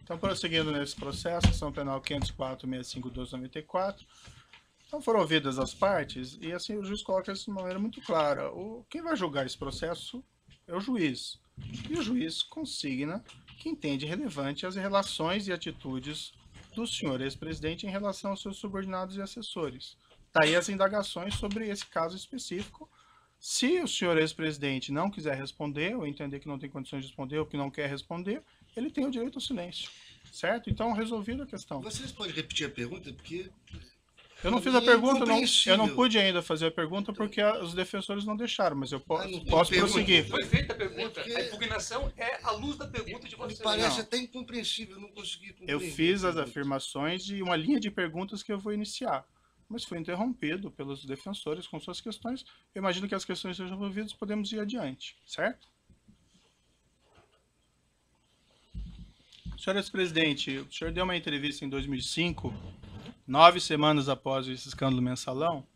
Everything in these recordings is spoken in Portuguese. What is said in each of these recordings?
Então, prosseguindo nesse processo, ação penal 504.65.1294, então foram ouvidas as partes e assim o juiz coloca isso de maneira muito clara. Quem vai julgar esse processo é o juiz. E o juiz consigna que entende relevante as relações e atitudes do senhor ex-presidente em relação aos seus subordinados e assessores. Daí as indagações sobre esse caso específico. Se o senhor ex-presidente não quiser responder, ou entender que não tem condições de responder, ou que não quer responder, ele tem o direito ao silêncio. Certo? Então, resolvida a questão. Vocês podem repetir a pergunta? Porque eu não fiz a pergunta, eu não pude ainda fazer a pergunta porque os defensores não deixaram, mas eu posso prosseguir. Foi feita a pergunta, a impugnação é à luz da pergunta de vocês. Me parece até incompreensível, eu não consegui compreender. Eu fiz as afirmações de uma linha de perguntas que eu vou iniciar, mas foi interrompido pelos defensores com suas questões. Eu imagino que as questões sejam resolvidas, podemos ir adiante, certo? Senhor ex-presidente, o senhor deu uma entrevista em 2005, 9 semanas após esse escândalo mensalão,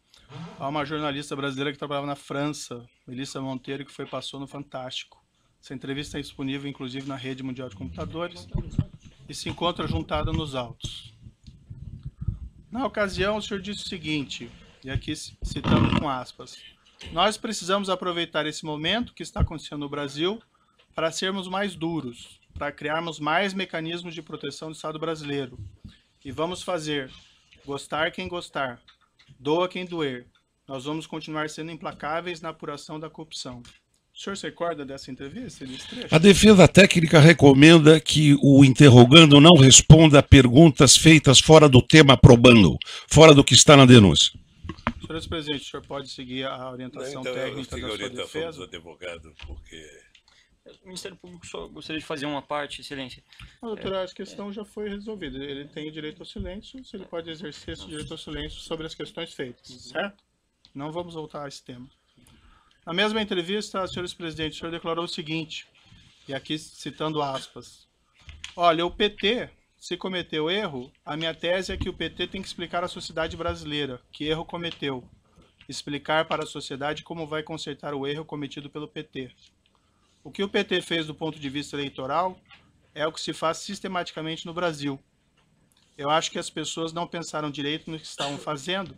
a uma jornalista brasileira que trabalhava na França, Melissa Monteiro, que passou no Fantástico. Essa entrevista é disponível, inclusive, na Rede Mundial de Computadores e se encontra juntada nos autos. Na ocasião, o senhor disse o seguinte, e aqui citando com aspas, nós precisamos aproveitar esse momento que está acontecendo no Brasil para sermos mais duros, para criarmos mais mecanismos de proteção do Estado brasileiro. E vamos fazer, gostar quem gostar, doa quem doer. Nós vamos continuar sendo implacáveis na apuração da corrupção. O senhor se recorda dessa entrevista, desse trecho? A defesa técnica recomenda que o interrogando não responda a perguntas feitas fora do tema probando, fora do que está na denúncia. Senhor ex-presidente, o senhor pode seguir a orientação técnica da sua defesa? Dos advogados, porque... O Ministério Público só gostaria de fazer uma parte, excelência. Não, doutora, a questão já foi resolvida. Ele tem o direito ao silêncio, se ele pode exercer esse direito ao silêncio sobre as questões feitas, certo? Não vamos voltar a esse tema. Na mesma entrevista, senhor ex-presidente, o senhor declarou o seguinte, e aqui citando aspas, olha, o PT, se cometeu erro, a minha tese é que o PT tem que explicar à sociedade brasileira que erro cometeu, explicar para a sociedade como vai consertar o erro cometido pelo PT. O que o PT fez do ponto de vista eleitoral é o que se faz sistematicamente no Brasil. Eu acho que as pessoas não pensaram direito no que estavam fazendo,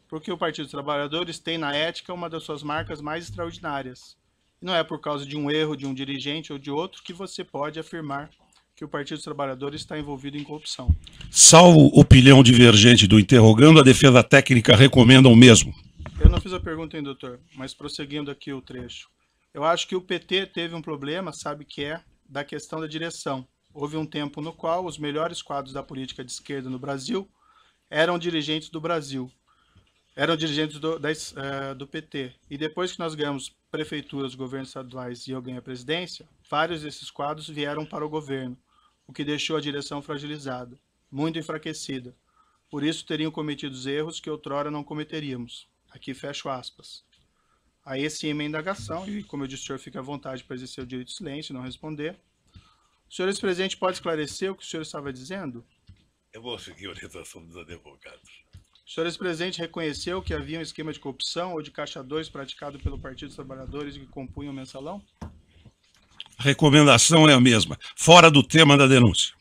porque o Partido dos Trabalhadores tem na ética uma das suas marcas mais extraordinárias. E não é por causa de um erro de um dirigente ou de outro que você pode afirmar que o Partido dos Trabalhadores está envolvido em corrupção. Salvo opinião divergente do interrogando, a defesa técnica recomenda o mesmo. Eu não fiz a pergunta, hein, doutor, mas prosseguindo aqui o trecho. Eu acho que o PT teve um problema, sabe que é, da questão da direção. Houve um tempo no qual os melhores quadros da política de esquerda no Brasil eram dirigentes do Brasil, eram dirigentes do PT. E depois que nós ganhamos prefeituras, governos estaduais e eu ganhei a presidência, vários desses quadros vieram para o governo, o que deixou a direção fragilizada, muito enfraquecida. Por isso teriam cometido os erros que outrora não cometeríamos. Aqui fecho aspas. Aí sim, uma indagação, e como eu disse, o senhor fica à vontade para exercer o direito de silêncio e não responder. O senhor ex-presidente pode esclarecer o que o senhor estava dizendo? Eu vou seguir a orientação dos advogados. O senhor ex-presidente reconheceu que havia um esquema de corrupção ou de caixa 2 praticado pelo Partido dos Trabalhadores que compunha o mensalão? A recomendação é a mesma, fora do tema da denúncia.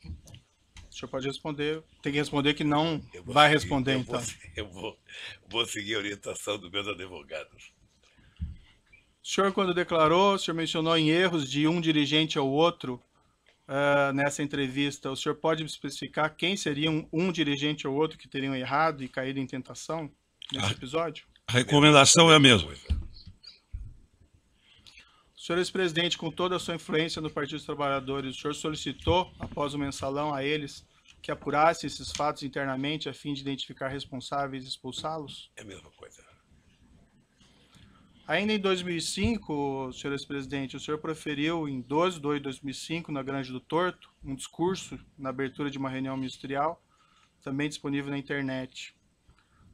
O senhor pode responder, tem que responder que não vai responder, então. Eu vou seguir a orientação dos meus advogados. O senhor, quando declarou, o senhor mencionou em erros de um dirigente ao outro nessa entrevista. O senhor pode especificar quem seria um dirigente ou outro que teriam errado e caído em tentação nesse episódio? A recomendação é a mesma. O senhor ex-presidente, com toda a sua influência no Partido dos Trabalhadores, o senhor solicitou, após o mensalão, a eles que apurasse esses fatos internamente a fim de identificar responsáveis e expulsá-los? É a mesma coisa. Ainda em 2005, senhor ex-presidente, o senhor proferiu em 12 de 2 de 2005, na Grande do Torto, um discurso na abertura de uma reunião ministerial, também disponível na internet.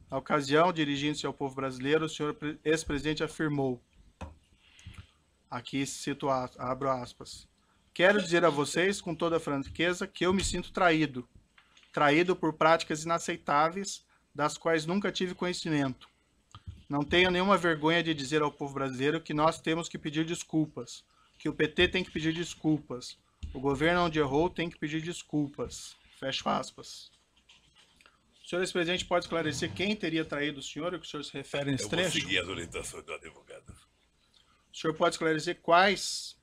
Na ocasião, dirigindo-se ao povo brasileiro, o senhor ex-presidente afirmou, aqui cito, abro aspas, quero dizer a vocês, com toda a franqueza, que eu me sinto traído por práticas inaceitáveis, das quais nunca tive conhecimento. Não tenho nenhuma vergonha de dizer ao povo brasileiro que nós temos que pedir desculpas, que o PT tem que pedir desculpas. O governo onde errou tem que pedir desculpas. Fecho aspas. O senhor ex-presidente pode esclarecer quem teria traído o senhor, o que o senhor se refere nesse Eu vou trecho? seguir as orientações do advogado. O senhor pode esclarecer quais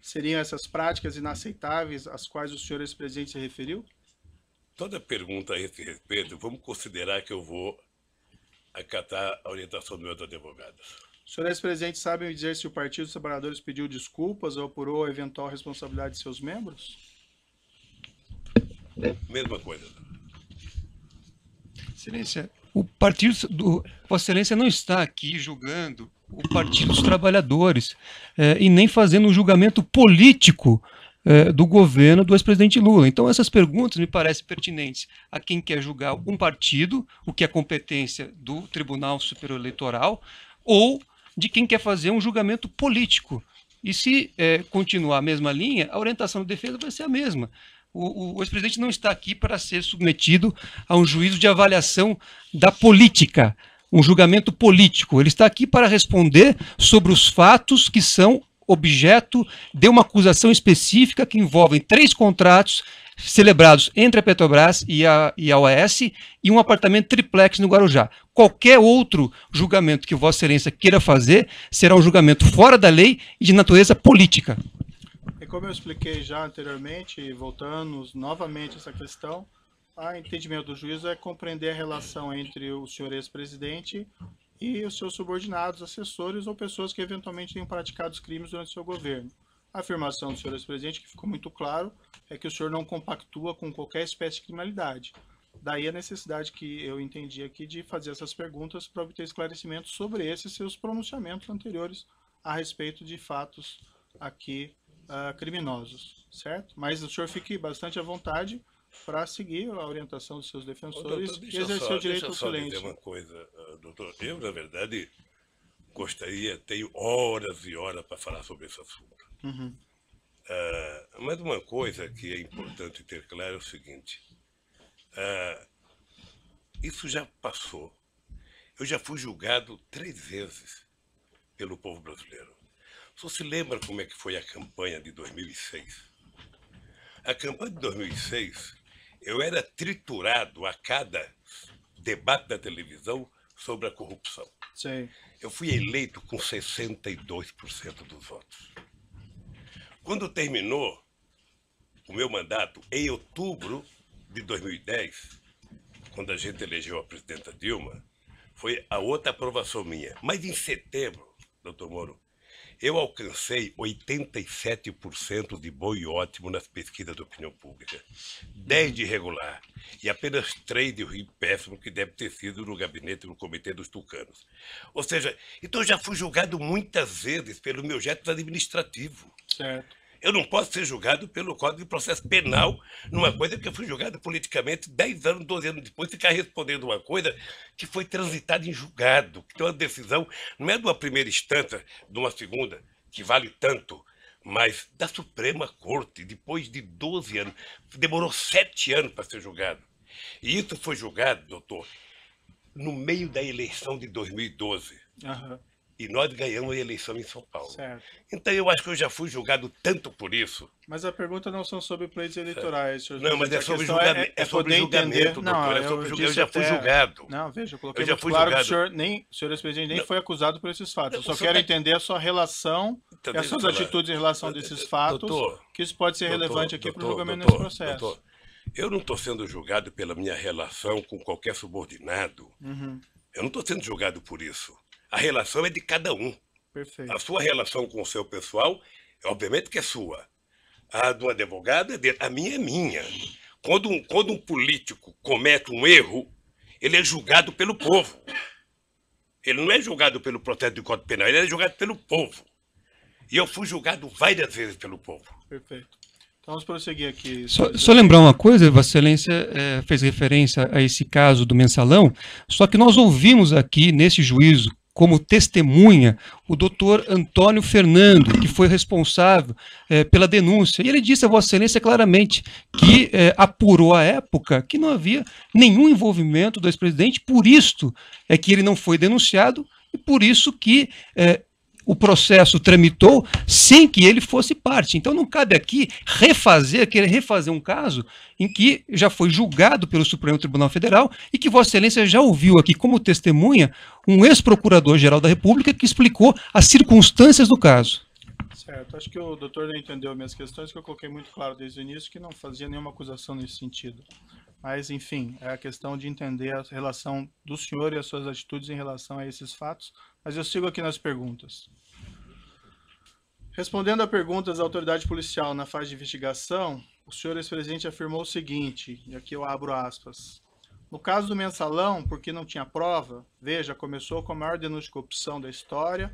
seriam essas práticas inaceitáveis às quais o senhor ex-presidente se referiu? Toda pergunta a esse respeito, vamos considerar que eu vou acatar a orientação dos meus advogados. O senhor ex-presidente sabe me dizer se o Partido dos Trabalhadores pediu desculpas ou apurou a eventual responsabilidade de seus membros? Mesma coisa. Excelência, o partido do Vossa Excelência não está aqui julgando o Partido dos Trabalhadores e nem fazendo um julgamento político do governo do ex-presidente Lula. Então essas perguntas me parecem pertinentes a quem quer julgar um partido, o que é competência do Tribunal Superior Eleitoral, ou de quem quer fazer um julgamento político. E se continuar a mesma linha, a orientação de defesa vai ser a mesma. O ex-presidente não está aqui para ser submetido a um juízo de avaliação da política, um julgamento político. Ele está aqui para responder sobre os fatos que são objeto de uma acusação específica que envolvem 3 contratos celebrados entre a Petrobras e a OAS e um apartamento triplex no Guarujá. Qualquer outro julgamento que Vossa Excelência queira fazer será um julgamento fora da lei e de natureza política. E como eu expliquei já anteriormente, e voltando novamente a essa questão, o entendimento do juízo é compreender a relação entre o senhor ex-presidente e os seus subordinados, assessores ou pessoas que eventualmente tenham praticado os crimes durante o seu governo. A afirmação do senhor ex-presidente, que ficou muito claro, é que o senhor não compactua com qualquer espécie de criminalidade. Daí a necessidade que eu entendi aqui de fazer essas perguntas para obter esclarecimentos sobre esses seus pronunciamentos anteriores a respeito de fatos aqui criminosos, certo? Mas o senhor fique bastante à vontade para seguir a orientação dos seus defensores e exercer o direito ao silêncio. Deixa eu só dizer uma coisa, doutor. Eu, na verdade, tenho horas e horas para falar sobre esse assunto. Uhum. Mas uma coisa que é importante ter claro é o seguinte. Isso já passou. Eu já fui julgado 3 vezes pelo povo brasileiro. Você se lembra como é que foi a campanha de 2006? A campanha de 2006, eu era triturado a cada debate da televisão sobre a corrupção. Sim. Eu fui eleito com 62% dos votos. Quando terminou o meu mandato, em outubro de 2010, quando a gente elegeu a presidenta Dilma, foi a outra aprovação minha. Mas em setembro, doutor Moro, eu alcancei 87% de bom e ótimo nas pesquisas de opinião pública, 10 de regular e apenas 3 de ruim péssimo, que deve ter sido no gabinete do Comitê dos Tucanos. Ou seja, então eu já fui julgado muitas vezes pelo meu jeito administrativo. Certo. Eu não posso ser julgado pelo Código de Processo Penal numa coisa que eu fui julgado politicamente 10 anos, 12 anos depois, ficar respondendo uma coisa que foi transitada em julgado, que tem uma decisão, não é de uma primeira instância, de uma segunda, que vale tanto, mas da Suprema Corte, depois de 12 anos. Demorou 7 anos para ser julgado. E isso foi julgado, doutor, no meio da eleição de 2012. Uhum. E nós ganhamos a eleição em São Paulo. Certo. Então eu acho que eu já fui julgado tanto por isso. Mas a pergunta não são sobre pleitos eleitorais, senhor. Não, mas é sobre questão julgamento, é sobre poder julgamento, entender. doutor. Não, É sobre disse eu já fui até- julgado. Não, veja, eu coloquei Eu já muito fui claro que julgado. o senhor ex-presidente nem Não. foi acusado por esses fatos. Eu Não, só o senhor quero tá- entender a sua relação e as suas Doutor, atitudes em relação a desses fatos, doutor, que isso pode ser doutor, relevante aqui para o doutor, julgamento doutor, nesse processo. doutor, eu não estou sendo julgado pela minha relação com qualquer subordinado. Uhum, Eu não estou sendo julgado por isso. A relação é de cada um. perfeito. A sua relação com o seu pessoal, obviamente que é sua. A do advogado é dele. A minha é minha. Quando um político comete um erro, ele é julgado pelo povo. Ele não é julgado pelo processo de Código Penal, ele é julgado pelo povo. E eu fui julgado várias vezes pelo povo. Perfeito. Então vamos prosseguir aqui. Só lembrar uma coisa, Vossa Excelência fez referência a esse caso do mensalão, só que nós ouvimos aqui nesse juízo como testemunha o doutor Antônio Fernando, que foi responsável pela denúncia. E ele disse a Vossa Excelência claramente que apurou à época que não havia nenhum envolvimento do ex-presidente, por isso é que ele não foi denunciado e por isso que o processo tramitou sem que ele fosse parte. Então não cabe aqui querer refazer um caso em que já foi julgado pelo Supremo Tribunal Federal e que Vossa Excelência já ouviu aqui como testemunha um ex-procurador-geral da República que explicou as circunstâncias do caso. Certo, acho que o doutor não entendeu minhas questões, que eu coloquei muito claro desde o início que não fazia nenhuma acusação nesse sentido. Mas, enfim, é a questão de entender a relação do senhor e as suas atitudes em relação a esses fatos. Mas eu sigo aqui nas perguntas. Respondendo a perguntas da autoridade policial na fase de investigação, o senhor ex-presidente afirmou o seguinte, e aqui eu abro aspas. No caso do mensalão, porque não tinha prova, veja, começou com a maior denúncia de corrupção da história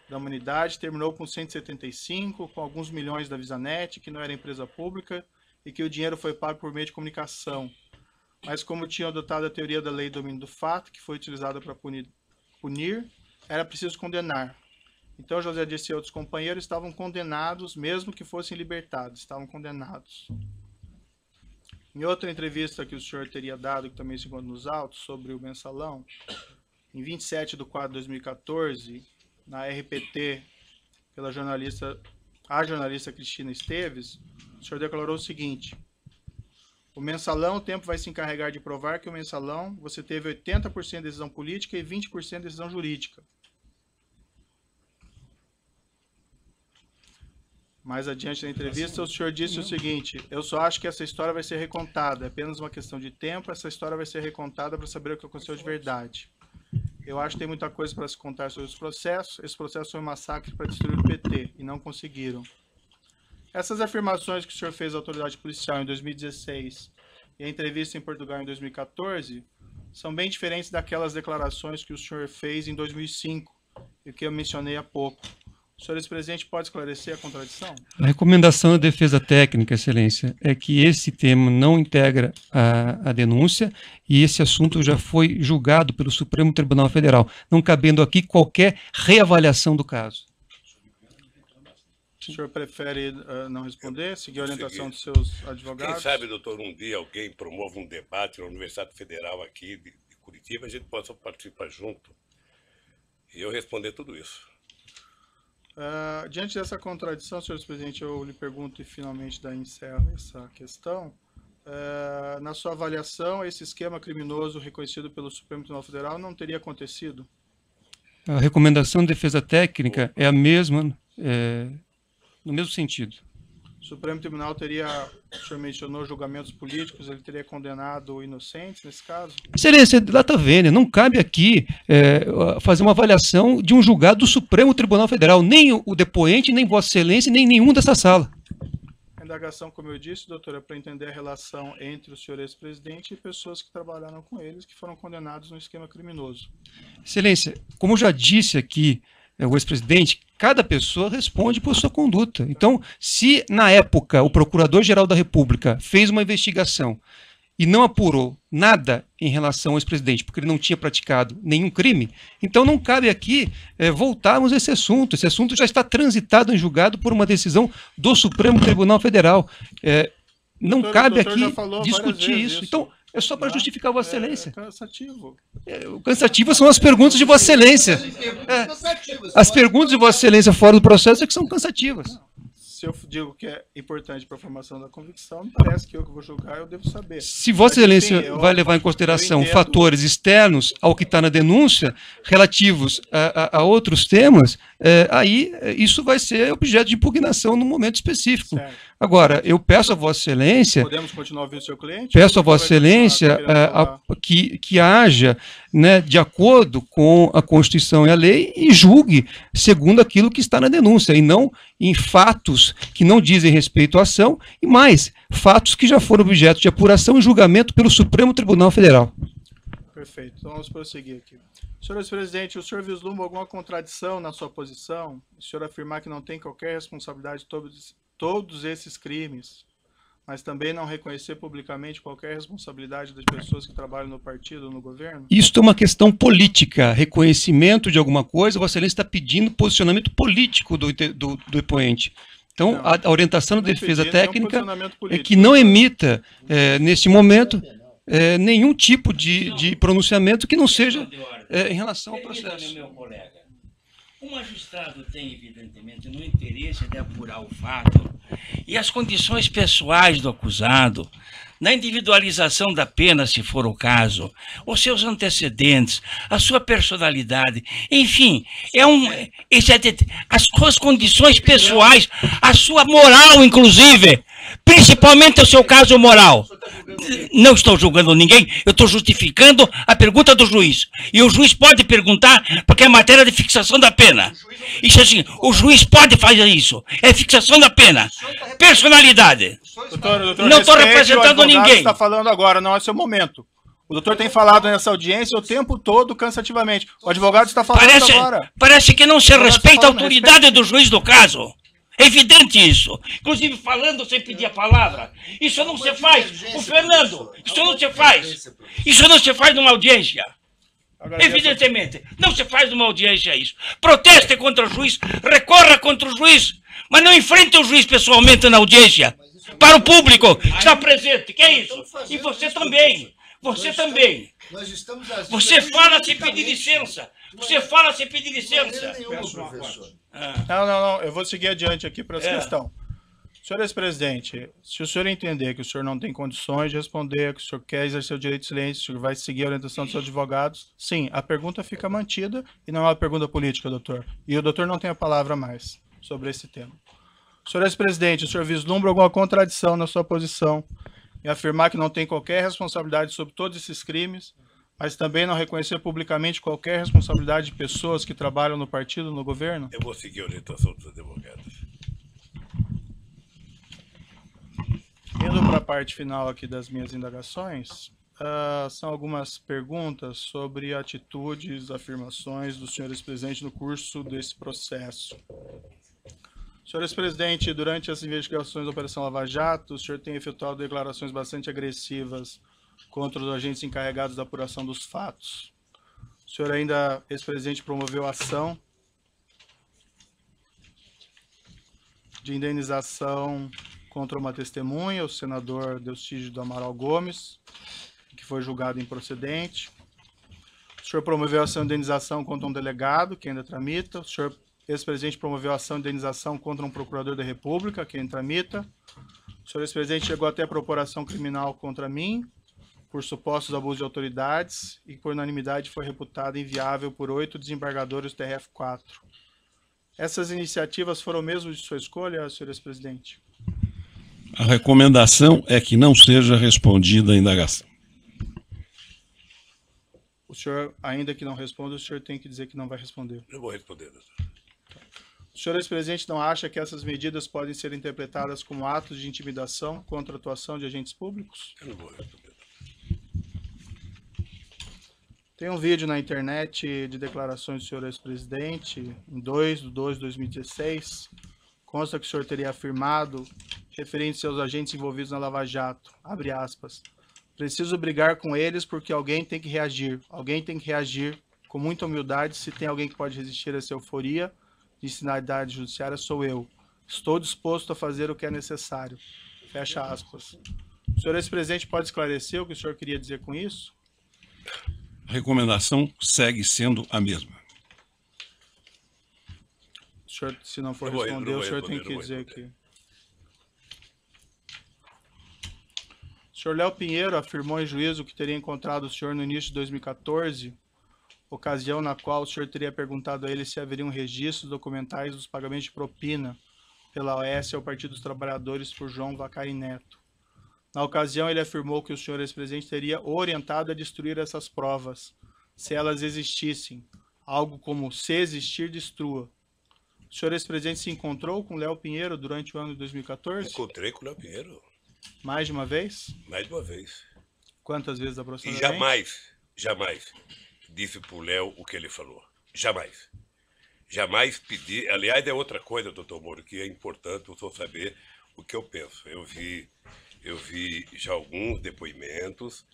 da humanidade, terminou com 175, com alguns milhões da Visanet, que não era empresa pública, e que o dinheiro foi pago por meio de comunicação. Mas como tinham adotado a teoria da lei do domínio do fato, que foi utilizada para punir, era preciso condenar. Então José Dirceu e outros companheiros estavam condenados, mesmo que fossem libertados, estavam condenados. Em outra entrevista que o senhor teria dado, que também se encontra nos autos, sobre o mensalão, em 27/4 de 2014, na RPT, pela jornalista Cristina Esteves, o senhor declarou o seguinte: o mensalão, o tempo vai se encarregar de provar que o mensalão você teve 80% de decisão política e 20% de decisão jurídica. Mais adiante na entrevista, o senhor disse o seguinte: eu só acho que essa história vai ser recontada, é apenas uma questão de tempo, essa história vai ser recontada para saber o que aconteceu de verdade. Eu acho que tem muita coisa para se contar sobre os processos. Esse processo foi um massacre para destruir o PT, e não conseguiram. Essas afirmações que o senhor fez à autoridade policial em 2016 e a entrevista em Portugal em 2014 são bem diferentes daquelas declarações que o senhor fez em 2005 e que eu mencionei há pouco. O senhor ex-presidente pode esclarecer a contradição? A recomendação da defesa técnica, Excelência, é que esse tema não integra a denúncia e esse assunto já foi julgado pelo Supremo Tribunal Federal, não cabendo aqui qualquer reavaliação do caso. O senhor prefere não responder, seguir a orientação dos seus advogados? Quem sabe, doutor, um dia alguém promove um debate na Universidade Federal aqui de Curitiba, a gente possa participar junto e eu responder tudo isso. Diante dessa contradição, senhor presidente, eu lhe pergunto e finalmente daí encerro essa questão. Na sua avaliação, esse esquema criminoso reconhecido pelo Supremo Tribunal Federal não teria acontecido? A recomendação de defesa técnica é a mesma, no mesmo sentido. O Supremo Tribunal teria, o senhor mencionou julgamentos políticos, ele teria condenado inocentes nesse caso? Excelência, lá está vendo, não cabe aqui fazer uma avaliação de um julgado do Supremo Tribunal Federal, nem o depoente, nem Vossa Excelência, nem nenhum dessa sala. A indagação, como eu disse, doutora, é para entender a relação entre o senhor ex-presidente e pessoas que trabalharam com eles, que foram condenados no esquema criminoso. Excelência, como eu já disse aqui, o ex-presidente, cada pessoa responde por sua conduta. Então, se na época o Procurador-Geral da República fez uma investigação e não apurou nada em relação ao ex-presidente, porque ele não tinha praticado nenhum crime, então não cabe aqui voltarmos a esse assunto. Esse assunto já está transitado em julgado por uma decisão do Supremo Tribunal Federal. Não cabe aqui discutir isso. Então, é só para justificar Vossa Excelência. É cansativo. Cansativas são as perguntas de Vossa Excelência. As perguntas de Vossa Excelência fora do processo é que são cansativas. Se eu digo que é importante para a formação da convicção, me parece que eu que vou julgar, eu devo saber. Se Vossa Excelência vai levar em consideração fatores externos ao que está na denúncia, relativos a outros temas, aí isso vai ser objeto de impugnação num momento específico. Certo. Agora, eu peço a Vossa Excelência... Podemos continuar ouvindo o seu cliente? Peço a Vossa Excelência que haja, né, de acordo com a Constituição e a lei e julgue segundo aquilo que está na denúncia, e não em fatos que não dizem respeito à ação, e mais, fatos que já foram objeto de apuração e julgamento pelo Supremo Tribunal Federal. Perfeito, então vamos prosseguir aqui. Senhor ex-presidente, o senhor vislumbra alguma contradição na sua posição? O senhor afirmar que não tem qualquer responsabilidade de todos esses crimes, mas também não reconhecer publicamente qualquer responsabilidade das pessoas que trabalham no partido ou no governo? Isso é uma questão política, reconhecimento de alguma coisa. Vossa Excelência está pedindo posicionamento político do depoente. Então, não, a orientação da defesa técnica é que não emita, neste momento, nenhum tipo de pronunciamento que não seja em relação ao processo. O magistrado tem, evidentemente, no interesse de apurar o fato e as condições pessoais do acusado, na individualização da pena, se for o caso, os seus antecedentes, a sua personalidade, enfim, as suas condições pessoais, a sua moral, inclusive, principalmente o seu caso moral. Não estou julgando ninguém, eu estou justificando a pergunta do juiz. E o juiz pode perguntar, porque é matéria de fixação da pena. Isso assim, o juiz pode fazer isso. É fixação da pena. Personalidade. Doutor, Não estou representando ninguém. Está falando agora, não é seu momento. O doutor tem falado nessa audiência o tempo todo, cansativamente. O advogado está falando agora. Parece que não se respeita a autoridade do juiz do caso. É evidente isso. Inclusive falando sem pedir a palavra. Isso não se faz. O Fernando, isso não se faz. Isso não se faz numa audiência. Evidentemente. Não se faz numa audiência isso. Proteste contra o juiz, recorra contra o juiz, mas não enfrente o juiz pessoalmente na audiência. Para o público que está presente. Que é isso? E você também. Você também. Você fala sem pedir licença. Você fala sem pedir licença. Não. Eu vou seguir adiante aqui para essa questão. Senhor ex-presidente, se o senhor entender que o senhor não tem condições de responder, que o senhor quer exercer o direito de silêncio, o senhor vai seguir a orientação dos seus advogados, sim, a pergunta fica mantida e não é uma pergunta política, doutor. E o doutor não tem a palavra mais sobre esse tema. Senhor ex-presidente, o senhor vislumbra alguma contradição na sua posição em afirmar que não tem qualquer responsabilidade sobre todos esses crimes, mas também não reconhecer publicamente qualquer responsabilidade de pessoas que trabalham no partido, no governo? Eu vou seguir a orientação dos advogados. Indo para a parte final aqui das minhas indagações, são algumas perguntas sobre atitudes, afirmações do senhor ex-presidente no curso desse processo. Senhor ex-presidente, durante as investigações da Operação Lava Jato, o senhor tem efetuado declarações bastante agressivas contra os agentes encarregados da apuração dos fatos. O senhor ainda, ex-presidente, promoveu ação de indenização contra uma testemunha, o senador Delcídio do Amaral Gomes, que foi julgado improcedente. O senhor promoveu ação de indenização contra um delegado, que ainda tramita. O senhor, ex-presidente, promoveu ação de indenização contra um procurador da República, que ainda tramita. O senhor, ex-presidente, chegou até a propor ação criminal contra mim, por supostos abusos de autoridades, e por unanimidade foi reputada inviável por 8 desembargadores do TRF4. Essas iniciativas foram mesmo de sua escolha, senhor ex-presidente? A recomendação é que não seja respondida a indagação. O senhor, ainda que não responda, o senhor tem que dizer que não vai responder. Eu vou responder, doutor. O senhor, ex-presidente, não acha que essas medidas podem ser interpretadas como atos de intimidação contra a atuação de agentes públicos? Eu não vou responder. Tem um vídeo na internet de declarações do senhor ex-presidente, em 2/2/2016, consta que o senhor teria afirmado, referente-se aos agentes envolvidos na Lava Jato, abre aspas, preciso brigar com eles porque alguém tem que reagir com muita humildade, se tem alguém que pode resistir a essa euforia de sinalidade judiciária, sou eu. Estou disposto a fazer o que é necessário. Fecha aspas. O senhor ex-presidente pode esclarecer o que o senhor queria dizer com isso? A recomendação segue sendo a mesma. O senhor, se não for responder, o senhor tem que dizer que... O senhor Léo Pinheiro afirmou em juízo que teria encontrado o senhor no início de 2014, ocasião na qual o senhor teria perguntado a ele se haveria um registro documentais dos pagamentos de propina pela OAS ao Partido dos Trabalhadores por João Vacari Neto. Na ocasião, ele afirmou que o senhor ex-presidente teria orientado a destruir essas provas, se elas existissem, algo como se existir, destrua. O senhor ex-presidente se encontrou com Léo Pinheiro durante o ano de 2014? Encontrei com o Léo Pinheiro. Mais de uma vez? Mais de uma vez. Quantas vezes E aproximadamente? jamais disse pro Léo o que ele falou. Jamais. Jamais pedi. Aliás, é outra coisa, doutor Moro, que é importante o senhor saber o que eu penso. Eu vi já alguns depoimentos,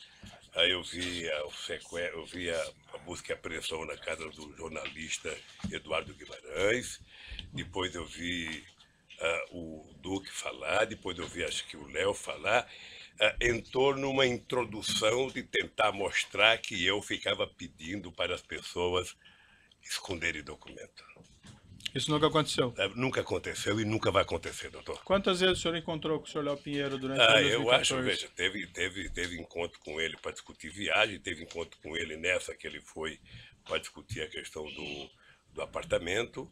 aí eu vi a busca e apreensão na casa do jornalista Eduardo Guimarães, depois eu vi o Duque falar, depois eu vi, acho que o Léo falar, em torno de uma introdução de tentar mostrar que eu ficava pedindo para as pessoas esconderem documento. Isso nunca aconteceu. Nunca aconteceu e nunca vai acontecer, doutor. Quantas vezes o senhor encontrou com o senhor Léo Pinheiro durante o Ah, ano de eu 2014? acho, veja, teve encontro com ele para discutir viagem, teve encontro com ele nessa que ele foi para discutir a questão do apartamento.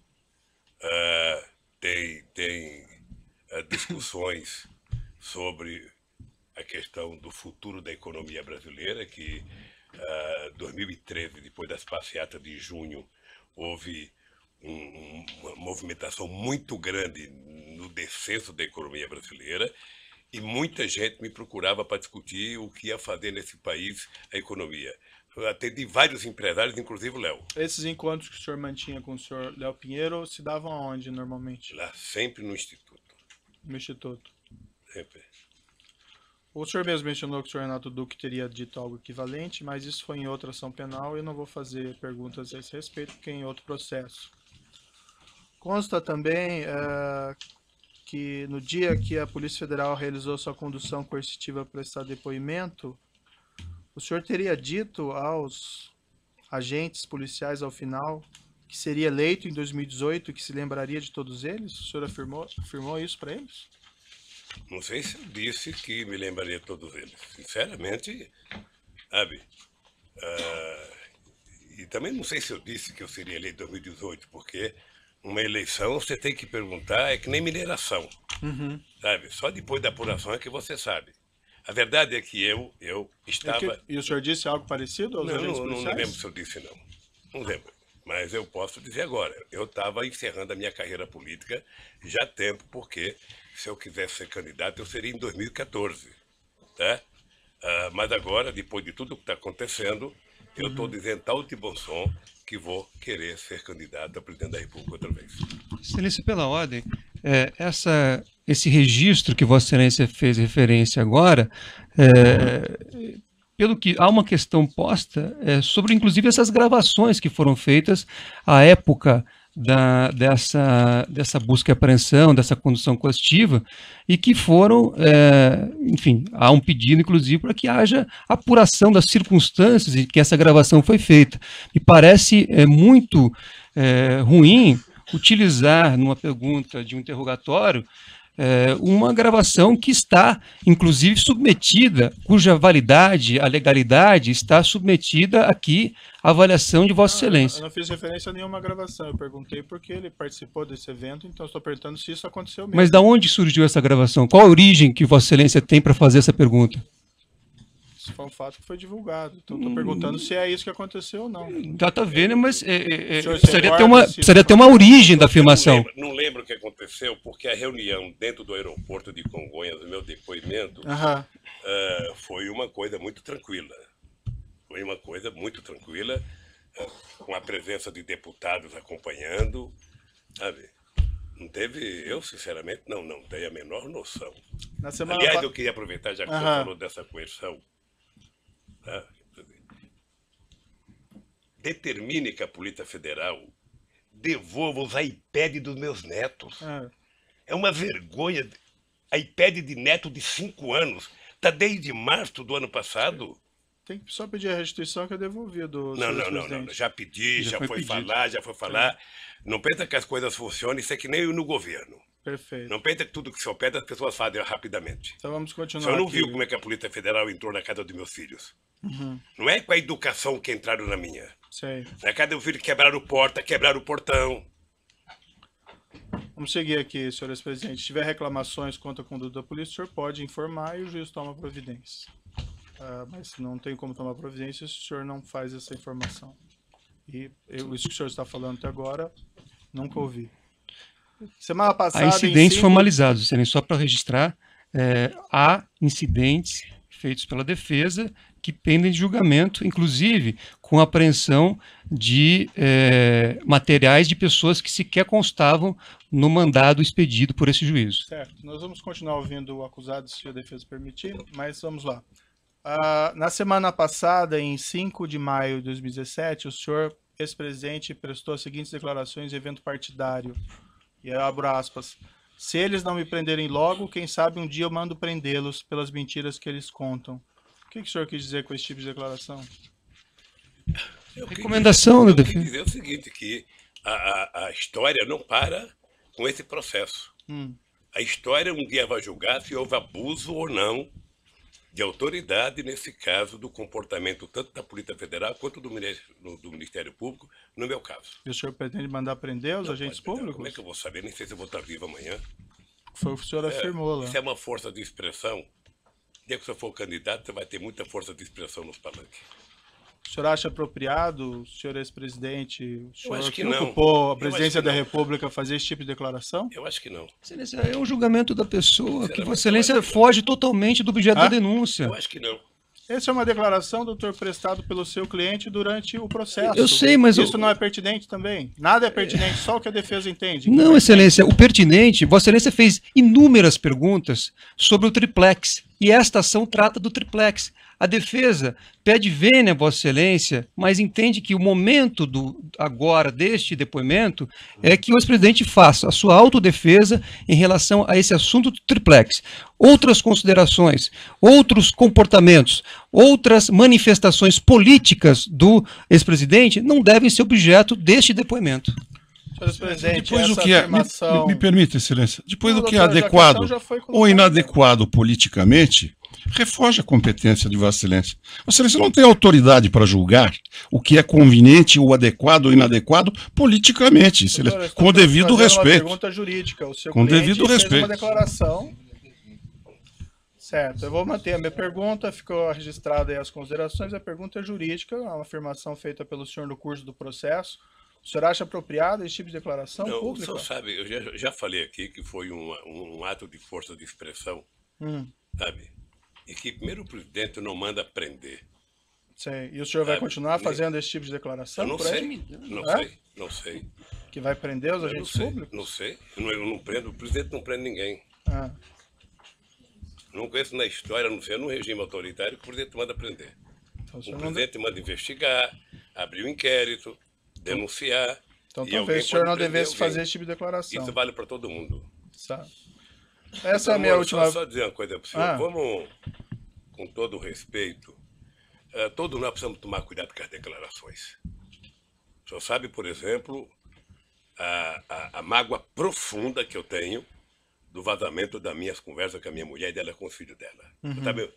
Tem discussões sobre a questão do futuro da economia brasileira, que 2013, depois das passeatas de junho, houve uma movimentação muito grande no descenso da economia brasileira e muita gente me procurava para discutir o que ia fazer nesse país a economia. Eu atendi vários empresários, inclusive o Léo. Esses encontros que o senhor mantinha com o senhor Léo Pinheiro se davam aonde, normalmente? Lá, sempre no Instituto. No Instituto. Sempre. O senhor mesmo mencionou que o senhor Renato Duque teria dito algo equivalente, mas isso foi em outra ação penal e eu não vou fazer perguntas a esse respeito, porque é em outro processo. Consta também que no dia que a Polícia Federal realizou sua condução coercitiva para prestar depoimento, o senhor teria dito aos agentes policiais ao final que seria eleito em 2018 e que se lembraria de todos eles? O senhor afirmou isso para eles? Não sei se eu disse que me lembraria de todos eles. Sinceramente, sabe? E também não sei se eu disse que eu seria eleito em 2018, porque uma eleição você tem que perguntar, é que nem mineração. Sabe? Só depois da apuração é que você sabe. A verdade é que eu estava... E o senhor disse algo parecido aos agentes Não policiais? lembro se eu disse não. Não lembro. Mas eu posso dizer agora. Eu estava encerrando a minha carreira política já há tempo, porque se eu quisesse ser candidato, eu seria em 2014. Tá? Mas agora, depois de tudo que está acontecendo, eu estou dizendo tal de bom som que vou querer ser candidato a presidente da República outra vez. Excelência, pela ordem, esse registro que Vossa Excelência fez referência agora, pelo que há uma questão posta sobre, inclusive, essas gravações que foram feitas à época dessa busca e apreensão, dessa condução coercitiva, e que foram, enfim, há um pedido, inclusive, para que haja apuração das circunstâncias em que essa gravação foi feita. Me parece muito ruim utilizar, numa pergunta de um interrogatório, uma gravação que está, inclusive, submetida, cuja validade, a legalidade, está submetida aqui à avaliação de Vossa Excelência. Eu não fiz referência a nenhuma gravação, eu perguntei porque ele participou desse evento, então estou perguntando se isso aconteceu mesmo. Mas de onde surgiu essa gravação? Qual a origem que Vossa Excelência tem para fazer essa pergunta? Isso foi um fato que foi divulgado, então estou perguntando se é isso que aconteceu ou não. Já está vendo, mas senhor precisaria ter uma origem da afirmação. Não lembro o que aconteceu, porque a reunião dentro do aeroporto de Congonhas, do meu depoimento, foi uma coisa muito tranquila. Foi uma coisa muito tranquila, com a presença de deputados acompanhando, sabe? Não teve, eu sinceramente não tenho a menor noção. Aliás, eu queria aproveitar, já que você falou dessa coerção, tá? Determine que a Polícia Federal devolva os iPads dos meus netos. É uma vergonha. iPad de neto de 5 anos. Está desde março do ano passado. Tem que só pedir a restituição que é devolvido. Não. Já pedi, já foi falar. Não pensa que as coisas funcionam, isso é que nem no governo. Perfeito. Não pensa que tudo que se opera as pessoas fazem rapidamente. Então vamos continuar. O senhor não aqui. viu como é que a Polícia Federal entrou na casa dos meus filhos? Não é com a educação que entraram na minha. Sei. Na casa do filho quebraram porta, quebraram o portão. Vamos seguir aqui, senhores presidentes. Se tiver reclamações contra a conduta da polícia, o senhor pode informar e o juiz toma providência. Mas não tem como tomar providência se o senhor não faz essa informação. E isso que o senhor está falando até agora, nunca ouvi. Semana passada... Há incidentes formalizados, só para registrar, há incidentes feitos pela defesa que pendem de julgamento, inclusive com apreensão de materiais de pessoas que sequer constavam no mandado expedido por esse juízo. Certo. Nós vamos continuar ouvindo o acusado, se a defesa permitir, mas vamos lá. Na semana passada, em 5 de maio de 2017, o senhor, ex-presidente, prestou as seguintes declarações em evento partidário. E eu abro aspas. Se eles não me prenderem logo, quem sabe um dia eu mando prendê-los pelas mentiras que eles contam. O que o senhor quis dizer com esse tipo de declaração? Recomendação da defesa. Eu quis dizer o seguinte, que a história não para com esse processo. A história um dia vai julgar se houve abuso ou não de autoridade, nesse caso, do comportamento tanto da Polícia Federal quanto do Ministério Público, no meu caso. E o senhor pretende mandar prender os Não agentes pode, públicos? Como é que eu vou saber? Nem sei se eu vou estar vivo amanhã. Foi o que o senhor afirmou lá. Isso é uma força de expressão. O dia que você for candidato, você vai ter muita força de expressão nos palanques. O senhor acha apropriado, o senhor ex-presidente, o senhor acho que que não. ocupou a Eu presidência acho que da não. República fazer esse tipo de declaração? Eu acho que não. Excelência, é um julgamento da pessoa, que Sinceramente, Vossa Excelência eu acho que foge totalmente do objeto da Ah? denúncia. Eu acho que não. Essa é uma declaração, doutor, prestado pelo seu cliente durante o processo. Eu sei, mas isso não é pertinente também? Nada é pertinente, só o que a defesa entende. Não, Excelência, o pertinente, Vossa Excelência fez inúmeras perguntas sobre o triplex, e esta ação trata do triplex. A defesa pede vênia, Vossa Excelência, mas entende que o momento agora deste depoimento é que o ex-presidente faça a sua autodefesa em relação a esse assunto do triplex. Outras considerações, outros comportamentos, outras manifestações políticas do ex-presidente não devem ser objeto deste depoimento. Senhor presidente, Depois essa o que é, afirmação... me permite, Excelência, depois Não, o que é doutor, já que a adequado questão já foi ou colocada. inadequado politicamente, refoge a competência de Vossa Excelência. Vossa Excelência não tem autoridade para julgar o que é conveniente ou adequado ou inadequado politicamente, Excelência, Doutor, eu com o estou devido fazendo uma respeito. pergunta jurídica. O seu Com cliente devido fez respeito. uma declaração. Certo, eu vou manter a minha pergunta, ficou registrada aí as considerações. A pergunta é jurídica, é uma afirmação feita pelo senhor no curso do processo. O senhor acha apropriado esse tipo de declaração Não, o pública? senhor sabe, eu já falei aqui que foi um ato de força de expressão, sabe? E que primeiro o presidente não manda prender. Sei. E o senhor vai Sabe, continuar nem- fazendo esse tipo de declaração? Eu não por aí? sei, não É? sei, não sei. Que vai prender os Eu não agentes sei, públicos? não sei. Eu não prendo, o presidente não prende ninguém. Ah, Não conheço na história, não sei, num regime autoritário que o presidente manda prender. então o O senhor não... presidente manda investigar, abrir um inquérito, denunciar. Então e talvez alguém o senhor pode não prender devesse alguém. fazer esse tipo de declaração. Isso vale para todo mundo. Sabe? Essa é a minha Amor, última... Só dizer uma coisa para o senhor. Ah. Vamos, com todo o respeito, todos nós precisamos tomar cuidado com as declarações. O senhor sabe, por exemplo, a mágoa profunda que eu tenho do vazamento das minhas conversas com a minha mulher e dela com o filho dela. Você sabe,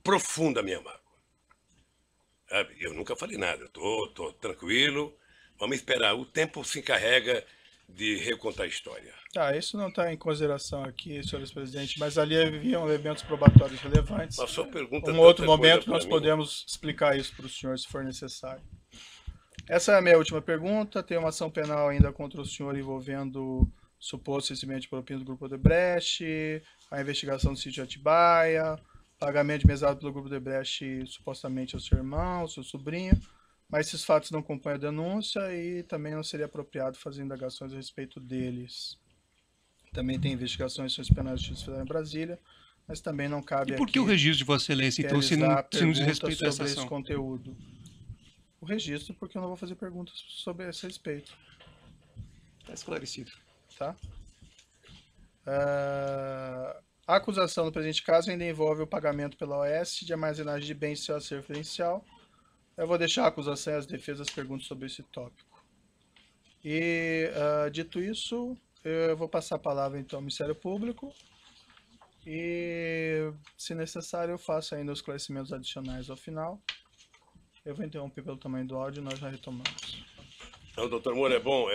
profunda a minha mágoa. Sabe? Eu nunca falei nada, eu tô tranquilo, vamos esperar. O tempo se encarrega de recontar a história. Tá, isso não está em consideração aqui, senhores presidente, mas ali haviam elementos probatórios relevantes. Mas só pergunta Um outro tanta coisa momento pra nós mim. podemos explicar isso para o senhor, se for necessário. Essa é a minha última pergunta. Tem uma ação penal ainda contra o senhor envolvendo suposto recebimento de propina do Grupo Odebrecht, a investigação do sítio Atibaia, pagamento de mesada pelo Grupo Odebrecht supostamente ao seu irmão, ao seu sobrinho, mas esses fatos não compõem a denúncia e também não seria apropriado fazer indagações a respeito deles. Também tem investigações sobre penais de justiça federal em Brasília, mas também não cabe E por que aqui o registro de Vossa Excelência, então, se não realizar diz perguntas respeito a essa sobre esse ação? conteúdo. O registro, porque eu não vou fazer perguntas sobre esse respeito, Está esclarecido. tá? A acusação no presente caso ainda envolve o pagamento pela OAS de armazenagem de bens de seu acervo referencial. Eu vou deixar a acusação e as defesas perguntas sobre esse tópico. E, dito isso, eu vou passar a palavra então ao Ministério Público e, se necessário, eu faço ainda os esclarecimentos adicionais ao final. Eu vou interromper pelo tamanho do áudio e nós já retomamos. Então, doutor Moura, é bom